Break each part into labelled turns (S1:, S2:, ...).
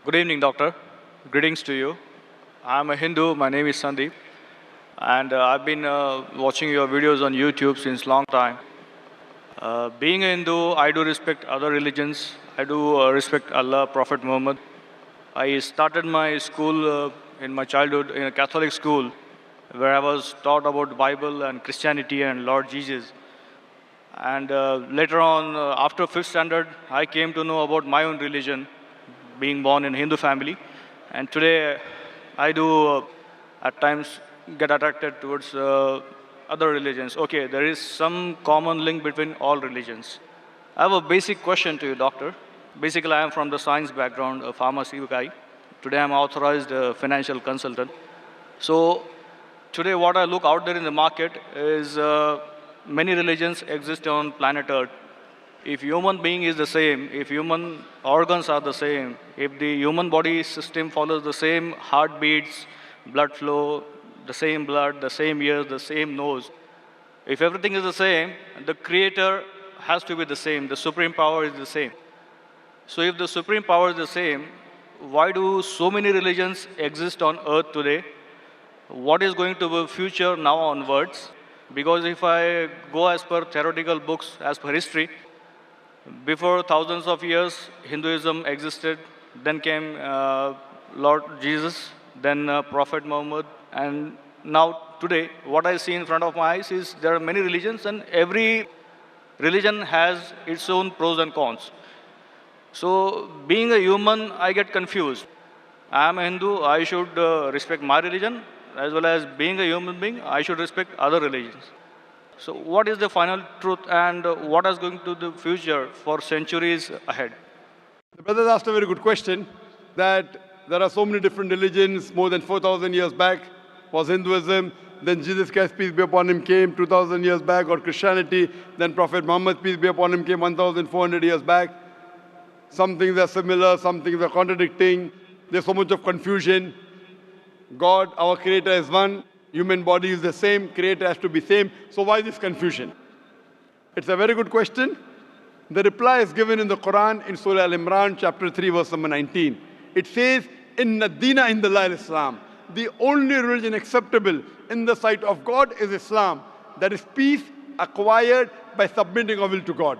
S1: Good evening, doctor. Greetings to you. I'm a Hindu. My name is Sandeep, and I've been watching your videos on YouTube since long time. Being a Hindu, I do respect other religions. I do respect Allah, Prophet Muhammad. I started my school in my childhood in a Catholic school, where I was taught about Bible and Christianity and Lord Jesus. And later on, after fifth standard, I came to know about my own religion, being born in a Hindu family. And today, I do at times get attracted towards other religions. Okay, there is some common link between all religions. I have a basic question to you, doctor. Basically, I am from the science background, a pharmacy guy. Today, I'm authorized financial consultant. So today, what I look out there in the market is many religions exist on planet Earth. If human being is the same, if human organs are the same, if the human body system follows the same heartbeats, blood flow, the same blood, the same ears, the same nose, if everything is the same, the creator has to be the same, the supreme power is the same. So if the supreme power is the same, why do so many religions exist on earth today? What is going to be future now onwards? Because if I go as per theoretical books, as per history, before thousands of years, Hinduism existed. Then came Lord Jesus, then Prophet Muhammad, and now today, what I see in front of my eyes is there are many religions, and every religion has its own pros and cons. So, being a human, I get confused. I am a Hindu, I should respect my religion, as well as being a human being, I should respect other religions. So, what is the final truth, and what is going to the future for centuries ahead?
S2: The brother asked a very good question, that there are so many different religions. More than 4,000 years back was Hinduism. Then Jesus Christ, peace be upon him, came 2,000 years back, or Christianity. Then Prophet Muhammad, peace be upon him, came 1,400 years back. Some things are similar, some things are contradicting. There's so much of confusion. God, our creator, is one. Human body is the same. Creator has to be same. So why this confusion? It's a very good question. The reply is given in the Quran in Surah Al-Imran, chapter 3, verse number 19. It says, Inna Dina indallahil Islam. The only religion acceptable in the sight of God is Islam. That is peace acquired by submitting our will to God.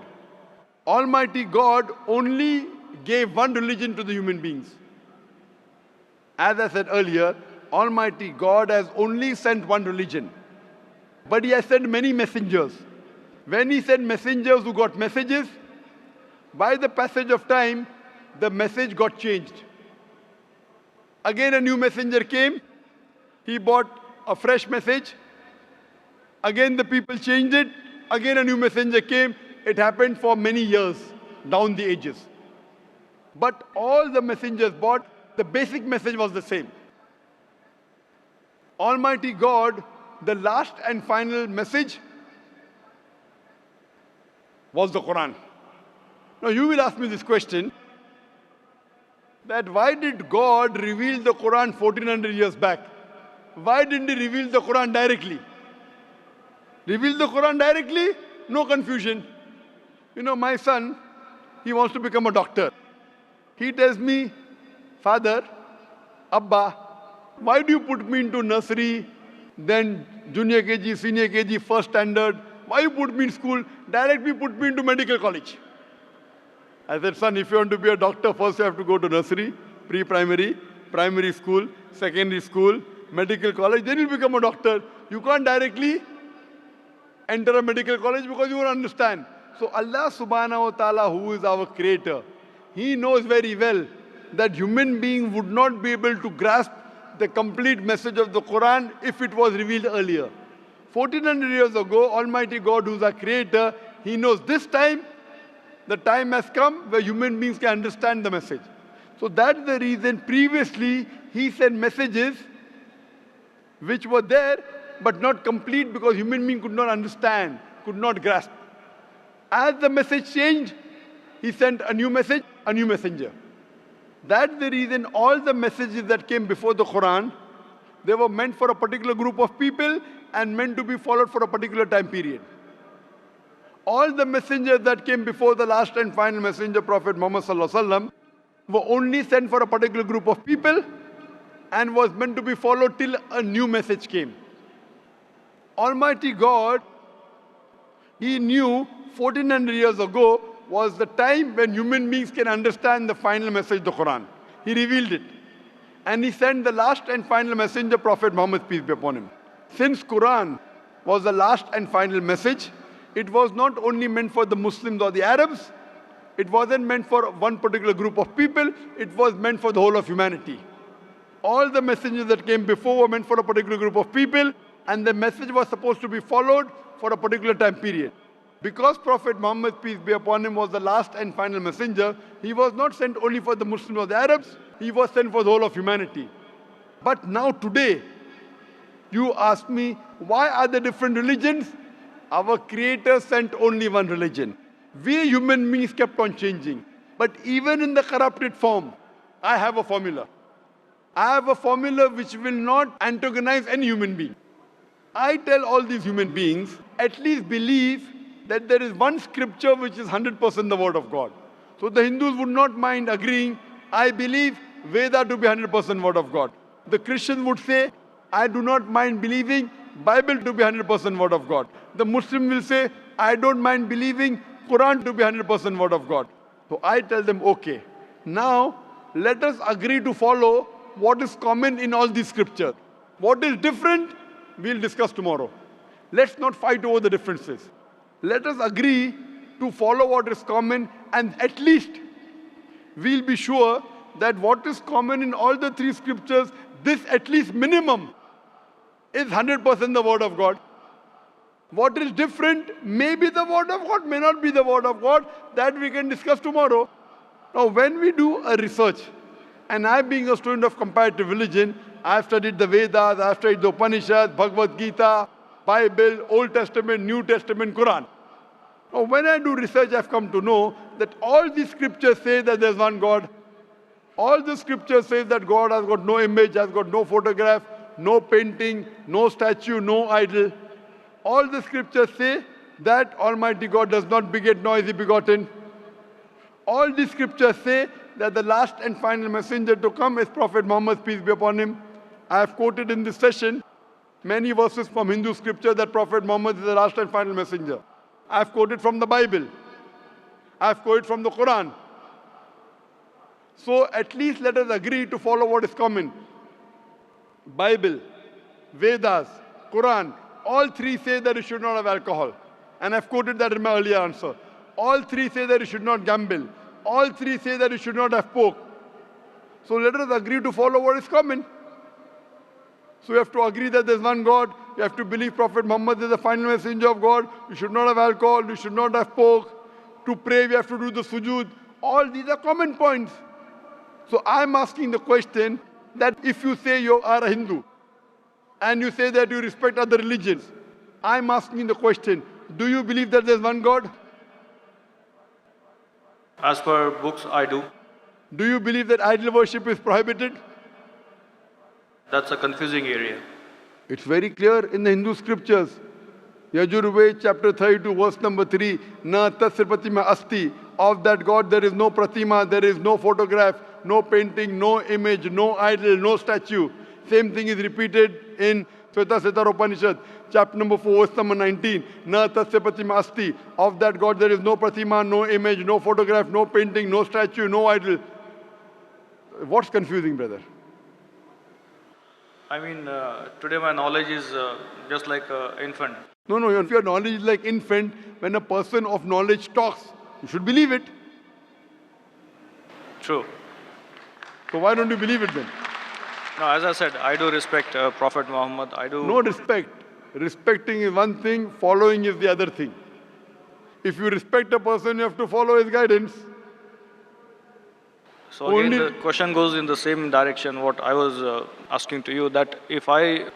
S2: Almighty God only gave one religion to the human beings. As I said earlier, Almighty God has only sent one religion. But He has sent many messengers. When He sent messengers who got messages, by the passage of time, the message got changed. Again a new messenger came. He brought a fresh message. Again the people changed it. Again a new messenger came. It happened for many years, down the ages. But all the messengers brought, the basic message was the same. Almighty God, the last and final message was the Quran. Now you will ask me this question, that why did God reveal the Quran 1400 years back? Why didn't He reveal the Quran directly? Reveal the Quran directly? No confusion. You know, my son, he wants to become a doctor. He tells me, Father, Abba, why do you put me into nursery, then junior KG, senior KG, first standard? Why you put me in school? Directly put me into medical college. I said, son, if you want to be a doctor, first you have to go to nursery, pre-primary, primary school, secondary school, medical college, then you'll become a doctor. You can't directly enter a medical college because you won't understand. So Allah subhanahu wa ta'ala, who is our creator, He knows very well that human being would not be able to grasp the complete message of the Quran if it was revealed earlier. 1400 years ago, Almighty God, who is our creator, He knows this time, the time has come where human beings can understand the message. So that's the reason previously He sent messages which were there but not complete because human being could not understand, could not grasp. As the message changed, He sent a new message, a new messenger. That's the reason all the messages that came before the Quran, they were meant for a particular group of people and meant to be followed for a particular time period. All the messengers that came before the last and final messenger, Prophet Muhammad Sallallahu Alaihi Wasallam, were only sent for a particular group of people and was meant to be followed till a new message came. Almighty God, He knew 1400 years ago was the time when human beings can understand the final message of the Quran. He revealed it. And He sent the last and final messenger, Prophet Muhammad, peace be upon him. Since Quran was the last and final message, it was not only meant for the Muslims or the Arabs, it wasn't meant for one particular group of people, it was meant for the whole of humanity. All the messengers that came before were meant for a particular group of people, and the message was supposed to be followed for a particular time period. Because Prophet Muhammad, peace be upon him, was the last and final messenger, he was not sent only for the Muslims or the Arabs, he was sent for the whole of humanity. But now today, you ask me, why are there different religions? Our Creator sent only one religion. We human beings kept on changing. But even in the corrupted form, I have a formula. I have a formula which will not antagonize any human being. I tell all these human beings, at least believe that there is one scripture which is 100% the word of God. So the Hindus would not mind agreeing, I believe Veda to be 100% word of God. The Christians would say, I do not mind believing Bible to be 100% word of God. The Muslim will say, I don't mind believing Quran to be 100% word of God. So I tell them, okay, now let us agree to follow what is common in all these scriptures. What is different, we'll discuss tomorrow. Let's not fight over the differences. Let us agree to follow what is common, and at least we'll be sure that what is common in all the three scriptures, this at least minimum is 100% the word of God. What is different may be the word of God, may not be the word of God. That we can discuss tomorrow. Now, when we do a research, and I being a student of comparative religion, I've studied the Vedas, I've studied the Upanishads, Bhagavad Gita, Bible, Old Testament, New Testament, Quran. Now, when I do research, I've come to know that all these scriptures say that there's one God. All the scriptures say that God has got no image, has got no photograph, no painting, no statue, no idol. All the scriptures say that Almighty God does not beget nor is He begotten. All the scriptures say that the last and final messenger to come is Prophet Muhammad, peace be upon him. I have quoted in this session many verses from Hindu scripture that Prophet Muhammad is the last and final messenger. I have quoted from the Bible. I have quoted from the Quran. So at least let us agree to follow what is common. Bible, Vedas, Quran, all three say that you should not have alcohol. And I've quoted that in my earlier answer. All three say that you should not gamble. All three say that you should not have pork. So let us agree to follow what is common. So you have to agree that there's one God. You have to believe Prophet Muhammad is the final messenger of God. You should not have alcohol. You should not have pork. To pray, we have to do the sujood. All these are common points. So I'm asking the question that if you say you are a Hindu and you say that you respect other religions, I'm asking the question, do you believe that there's one God?
S1: As per books, I do.
S2: Do you believe that idol worship is prohibited?
S1: That's a confusing area.
S2: It's very clear in the Hindu scriptures. Yajurved chapter 32 verse number 3, Na tasya pratima asti. Of that God there is no pratima, there is no photograph, no painting, no image, no idol, no statue. Same thing is repeated in Shveta Upanishad, chapter number 4, verse number 19. Na tasya pratima asti. Of that God there is no pratima, no image, no photograph, no painting, no statue, no idol. What's confusing, brother?
S1: I mean, today my knowledge is just like an infant.
S2: No, if your knowledge is like infant, when a person of knowledge talks, you should believe it.
S1: True.
S2: So why don't you believe it then?
S1: No, as I said, I do respect Prophet Muhammad. I do.
S2: No respect. Respecting is one thing, following is the other thing. If you respect a person, you have to follow his guidance.
S1: So again, the question goes in the same direction what I was asking to you, that if I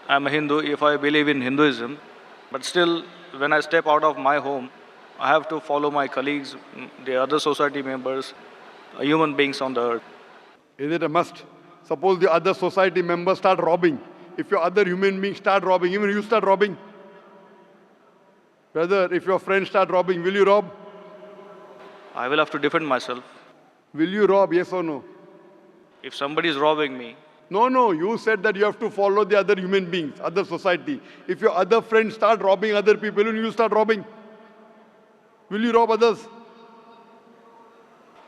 S1: am a Hindu, if I believe in Hinduism, but still when I step out of my home, I have to follow my colleagues, the other society members, human beings on the earth.
S2: Is it a must? Suppose the other society members start robbing. If your other human beings start robbing, even you start robbing. Brother, if your friends start robbing, will you rob?
S1: I will have to defend myself.
S2: Will you rob, yes or no?
S1: If somebody is robbing me,
S2: No, you said that you have to follow the other human beings, other society. If your other friends start robbing other people, will you start robbing? Will you rob others?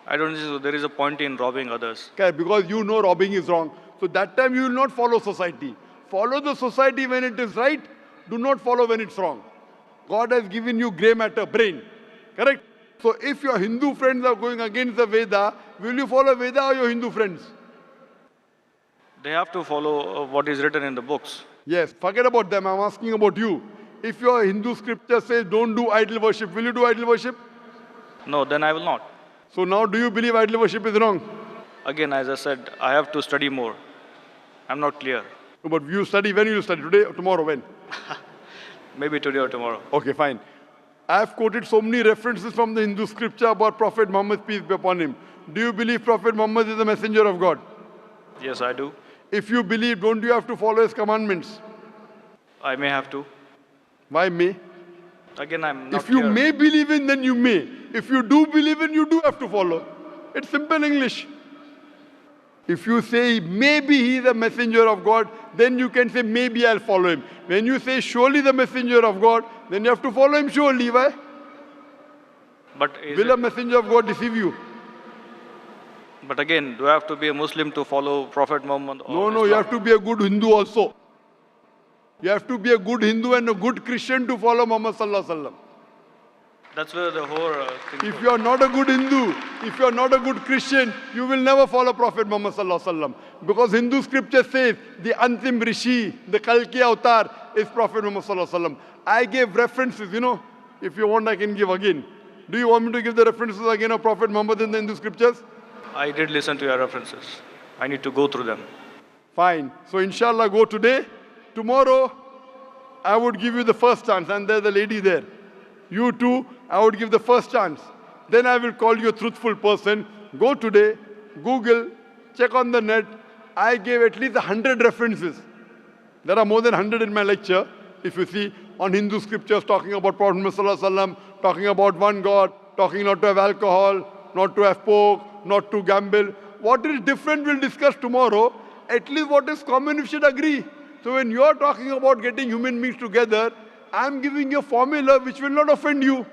S1: I don't think there is a point in robbing others.
S2: Okay, because you know robbing is wrong. So that time you will not follow society. Follow the society when it is right. Do not follow when it's wrong. God has given you grey matter, brain. Correct? So if your Hindu friends are going against the Veda, will you follow Veda or your Hindu friends?
S1: They have to follow what is written in the books.
S2: Yes, forget about them. I'm asking about you. If your Hindu scripture says don't do idol worship, will you do idol worship?
S1: No, then I will not.
S2: So now do you believe idol worship is wrong?
S1: Again, as I said, I have to study more. I'm not clear.
S2: No, but you study, when you will study? Today or tomorrow? When?
S1: Maybe today or tomorrow.
S2: Okay, fine. I have quoted so many references from the Hindu scripture about Prophet Muhammad, peace be upon him. Do you believe Prophet Muhammad is the messenger of God?
S1: Yes, I do.
S2: If you believe, don't you have to follow his commandments?
S1: I may have to.
S2: Why may?
S1: Again, I'm not
S2: If you
S1: clear.
S2: may believe in, then you may. If you do believe in, you do have to follow. It's simple English. If you say maybe he is a messenger of God, then you can say maybe I'll follow him. When you say surely the messenger of God, then you have to follow him surely. Why?
S1: But, is
S2: Will a
S1: it,
S2: messenger of God deceive you?
S1: but again, do I have to be a Muslim to follow Prophet Muhammad? Or
S2: No, you
S1: Islam?
S2: have to be a good Hindu also. You have to be a good Hindu and a good Christian to follow Muhammad Sallallahu Alaihi Wasallam.
S1: That's where the whole thing
S2: If
S1: goes.
S2: you are not a good Hindu, if you are not a good Christian, you will never follow Prophet Muhammad Sallallahu Alaihi Wasallam. Because Hindu scripture says the Antim Rishi, the Kalki Avatar is Prophet Muhammad Sallallahu Alaihi Wasallam. I gave references, if you want I can give again. Do you want me to give the references again of Prophet Muhammad in the Hindu scriptures?
S1: I did listen to your references. I need to go through them.
S2: Fine. So inshallah go today. Tomorrow, I would give you the first chance. And there's a lady there. You too, I would give the first chance. Then I will call you a truthful person. Go today, Google, check on the net. I gave at least 100 references. There are more than 100 in my lecture. If you see, on Hindu scriptures, talking about Prophet Muhammad Sallallahu Alaihi Wasallam, talking about one God, talking not to have alcohol, not to have pork, not to gamble. What is different we'll discuss tomorrow. At least what is common we should agree. So when you are talking about getting human beings together, I'm giving you a formula which will not offend you.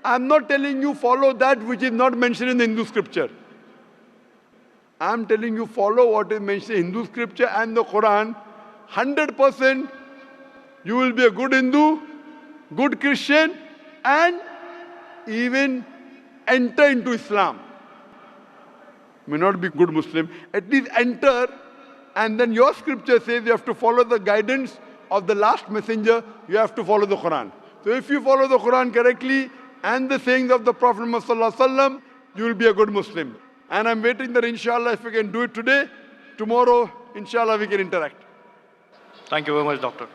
S2: I'm not telling you follow that which is not mentioned in the Hindu scripture. I'm telling you follow what is mentioned in Hindu scripture and the Quran. 100% you will be a good Hindu, good Christian, and even enter into Islam. May not be good Muslim, at least enter, and then your scripture says you have to follow the guidance of the last messenger, you have to follow the Quran. So if you follow the Quran correctly and the sayings of the Prophet Muhammad Sallallahu Alaihi Wasallam, you will be a good Muslim. And I'm waiting that inshallah if we can do it today, tomorrow inshallah we can interact.
S1: Thank you very much, doctor.